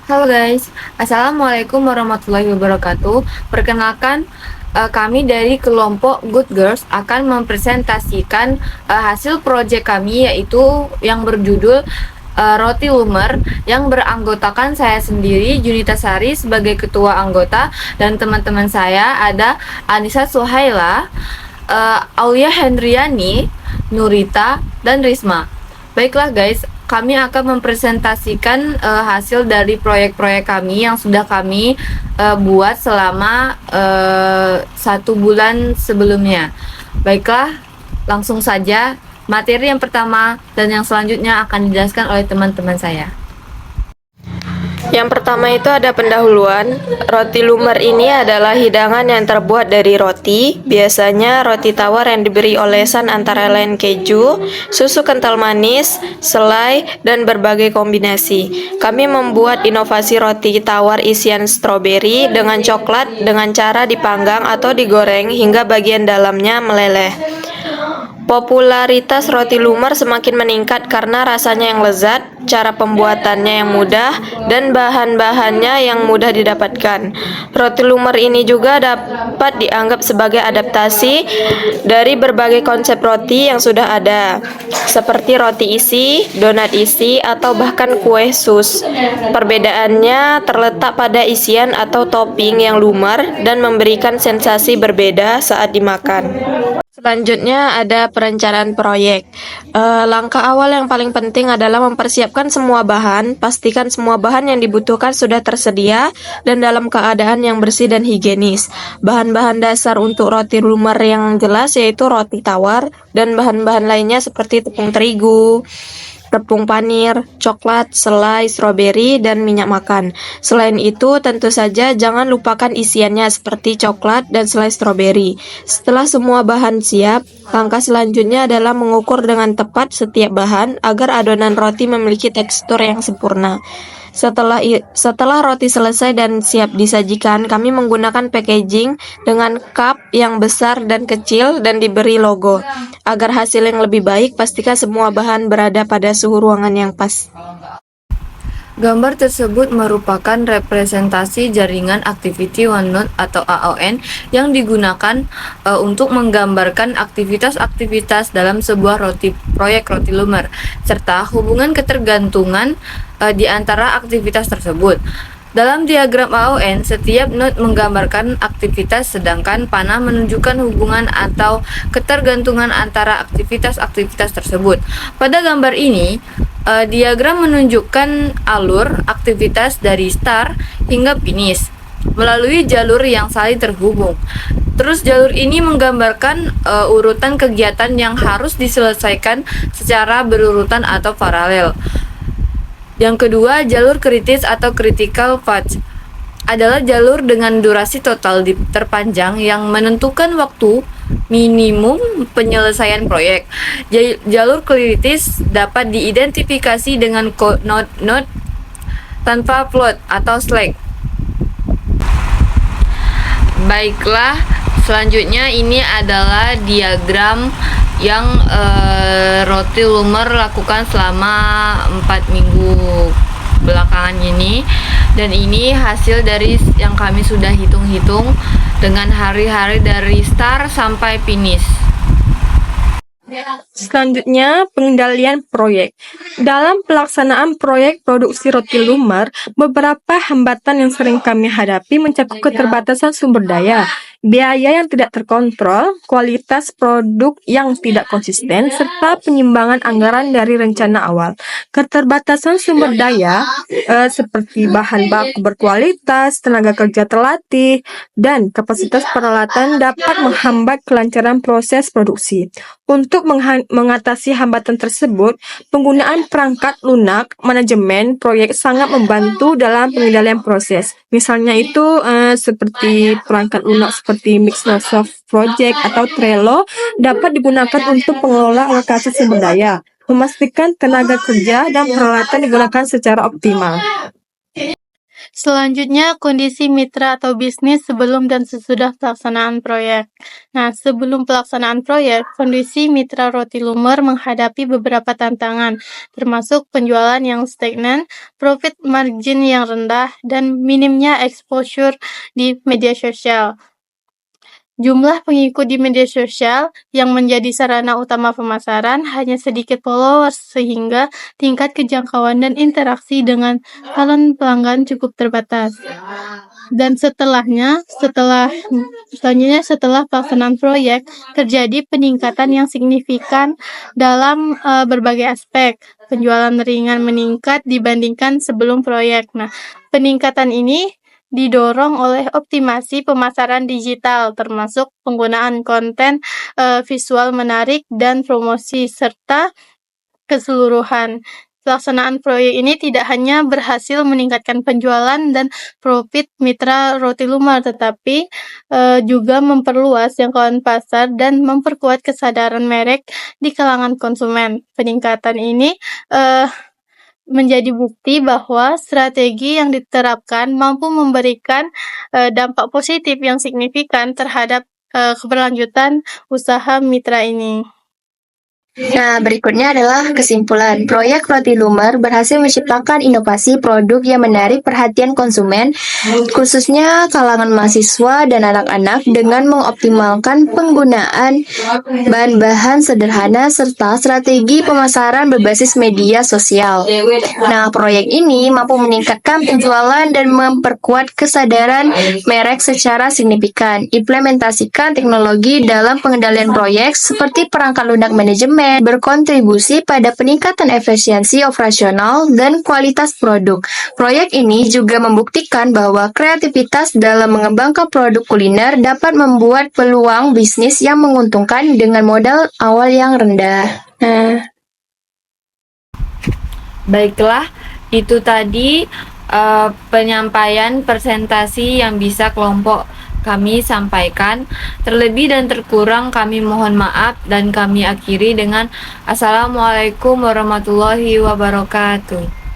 Halo guys, Assalamualaikum warahmatullahi wabarakatuh. Perkenalkan, kami dari kelompok Good Girls akan mempresentasikan hasil proyek kami, yaitu yang berjudul Roti Lumer, yang beranggotakan saya sendiri, Junita Sari, sebagai ketua anggota, dan teman-teman saya ada Anissa Suhaila, Aulia Hendriani, Nurita, dan Risma. Baiklah guys, kami akan mempresentasikan hasil dari proyek-proyek kami yang sudah kami buat selama 1 bulan sebelumnya. Baiklah, langsung saja materi yang pertama dan yang selanjutnya akan dijelaskan oleh teman-teman saya. Yang pertama itu ada pendahuluan. Roti lumer ini adalah hidangan yang terbuat dari roti, biasanya roti tawar yang diberi olesan antara lain keju, susu kental manis, selai, dan berbagai kombinasi. Kami membuat inovasi roti tawar isian stroberi dengan coklat dengan cara dipanggang atau digoreng hingga bagian dalamnya meleleh. Popularitas roti lumer semakin meningkat karena rasanya yang lezat, cara pembuatannya yang mudah, dan bahan-bahannya yang mudah didapatkan. Roti lumer ini juga dapat dianggap sebagai adaptasi dari berbagai konsep roti yang sudah ada, seperti roti isi, donat isi, atau bahkan kue sus. Perbedaannya terletak pada isian atau topping yang lumer dan memberikan sensasi berbeda saat dimakan. Selanjutnya ada perencanaan proyek. Langkah awal yang paling penting adalah mempersiapkan semua bahan. Pastikan semua bahan yang dibutuhkan sudah tersedia dan dalam keadaan yang bersih dan higienis. Bahan-bahan dasar untuk roti lumer yang jelas yaitu roti tawar dan bahan-bahan lainnya seperti tepung terigu, tepung panir, coklat, selai, stroberi, dan minyak makan. Selain itu, tentu saja jangan lupakan isiannya seperti coklat dan selai stroberi. Setelah semua bahan siap, langkah selanjutnya adalah mengukur dengan tepat setiap bahan agar adonan roti memiliki tekstur yang sempurna. Setelah roti selesai dan siap disajikan, kami menggunakan packaging dengan cup yang besar dan kecil dan diberi logo. Agar hasil yang lebih baik, pastikan semua bahan berada pada suhu ruangan yang pas. Gambar tersebut merupakan representasi jaringan Activity OneNote atau AON yang digunakan untuk menggambarkan aktivitas-aktivitas dalam sebuah proyek roti lumer, serta hubungan ketergantungan di antara aktivitas tersebut. Dalam diagram AON, setiap node menggambarkan aktivitas, sedangkan panah menunjukkan hubungan atau ketergantungan antara aktivitas-aktivitas tersebut. Pada gambar ini, diagram menunjukkan alur aktivitas dari start hingga finish melalui jalur yang saling terhubung. Terus jalur ini menggambarkan urutan kegiatan yang harus diselesaikan secara berurutan atau paralel. Yang kedua, jalur kritis atau critical path adalah jalur dengan durasi total terpanjang yang menentukan waktu minimum penyelesaian proyek. Jalur kritis dapat diidentifikasi dengan node tanpa float atau slack. Baiklah, selanjutnya ini adalah diagram yang roti lumer lakukan selama 4 minggu belakangan ini, dan ini hasil dari yang kami sudah hitung-hitung dengan hari-hari dari start sampai finish. Selanjutnya, pengendalian proyek. Dalam pelaksanaan proyek produksi roti lumer, beberapa hambatan yang sering kami hadapi mencakup keterbatasan sumber daya, biaya yang tidak terkontrol, kualitas produk yang tidak konsisten, serta penyimbangan anggaran dari rencana awal. Keterbatasan sumber daya seperti bahan baku berkualitas, tenaga kerja terlatih, dan kapasitas peralatan dapat menghambat kelancaran proses produksi. Untuk mengatasi hambatan tersebut, penggunaan perangkat lunak manajemen proyek sangat membantu dalam pengendalian proses. Misalnya itu seperti perangkat lunak seperti Microsoft Project atau Trello dapat digunakan untuk pengelola alokasi sumber daya, memastikan tenaga kerja dan peralatan digunakan secara optimal. Selanjutnya, kondisi mitra atau bisnis sebelum dan sesudah pelaksanaan proyek. Nah, sebelum pelaksanaan proyek, kondisi mitra roti lumer menghadapi beberapa tantangan, termasuk penjualan yang stagnan, profit margin yang rendah, dan minimnya exposure di media sosial. Jumlah pengikut di media sosial yang menjadi sarana utama pemasaran hanya sedikit followers sehingga tingkat kejangkauan dan interaksi dengan calon pelanggan cukup terbatas. Dan selanjutnya setelah pelaksanaan proyek terjadi peningkatan yang signifikan dalam berbagai aspek. Penjualan ringan meningkat dibandingkan sebelum proyek. Nah, peningkatan ini didorong oleh optimasi pemasaran digital, termasuk penggunaan konten visual menarik dan promosi, serta keseluruhan. Pelaksanaan proyek ini tidak hanya berhasil meningkatkan penjualan dan profit mitra roti lumer, tetapi juga memperluas jangkauan pasar dan memperkuat kesadaran merek di kalangan konsumen. Peningkatan ini menjadi bukti bahwa strategi yang diterapkan mampu memberikan dampak positif yang signifikan terhadap keberlanjutan usaha mitra ini. Nah, berikutnya adalah kesimpulan. Proyek Roti Lumer berhasil menciptakan inovasi produk yang menarik perhatian konsumen, khususnya kalangan mahasiswa dan anak-anak dengan mengoptimalkan penggunaan bahan-bahan sederhana serta strategi pemasaran berbasis media sosial. Nah, proyek ini mampu meningkatkan penjualan dan memperkuat kesadaran merek secara signifikan. Implementasikan teknologi dalam pengendalian proyek seperti perangkat lunak manajemen berkontribusi pada peningkatan efisiensi operasional dan kualitas produk. Proyek ini juga membuktikan bahwa kreativitas dalam mengembangkan produk kuliner dapat membuat peluang bisnis yang menguntungkan dengan modal awal yang rendah. Baiklah, itu tadi penyampaian presentasi yang bisa kelompok kami sampaikan. Terlebih dan terkurang kami mohon maaf dan kami akhiri dengan Assalamualaikum warahmatullahi wabarakatuh.